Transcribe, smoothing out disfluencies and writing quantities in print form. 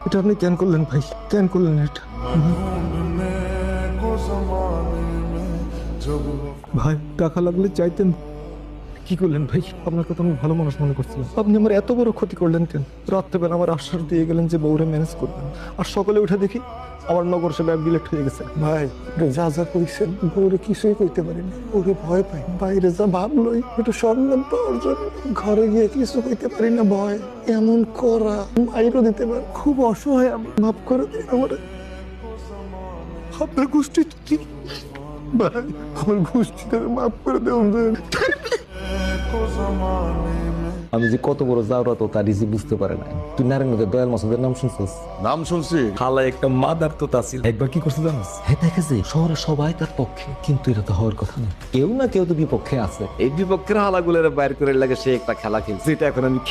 এটা আপনি কেন করলেন ভাই? কেন করলেন এটা? ভাই টাকা লাগলে চাইতেন। কি করলেন ভাই? আপনার কথা আমি ভালো মানুষ মনে করছিলাম, আপনি আমার এত বড় ক্ষতি করলেন কেন? রাত্রেবেলা আমার আশ্বাস দিয়ে গেলেন যে বউরে ম্যানেজ করবেন, আর সকালে উঠে দেখি আমার নগর সেবা ডিলেক্ট হয়ে গেছে। ভাই যা যা কইছেন বউরে কিছুই কইতে পারিনি, ওরে ভয় পাই। বাইরে যা ভাবলই একটু সম্মান পাওয়ার জন্য ঘরে গিয়ে কিছু কইতে পারি না, ভয় এমন করা মাইরও দিতে পারে। খুব অসহায় আমি, মাফ করে দিন আমার। আপনার গোষ্ঠী কি ভাই? আমার গোষ্ঠীটা মাফ করে দেবেন। আমি যে কত বড় জাউরাত ও তার রিজি বুঝতে পারে না। তুই নারায়ণগঞ্জের দয়াল মাসুদের নাম শুনছিস? নাম শুনছি। খালা একটা মাদার তো তাছিল। একবার কি করছে জানিস? হ্যাঁ দেখেছে শহরে সবাই তার পক্ষে, কিন্তু এটা তো হওয়ার কথা না। কেউ না কেউ তো বিপক্ষে আছে। এই বিপক্ষের হালাগুলোর বাইর করে লাগে সে একটা খেলা খেলছে, যেটা এখন আমি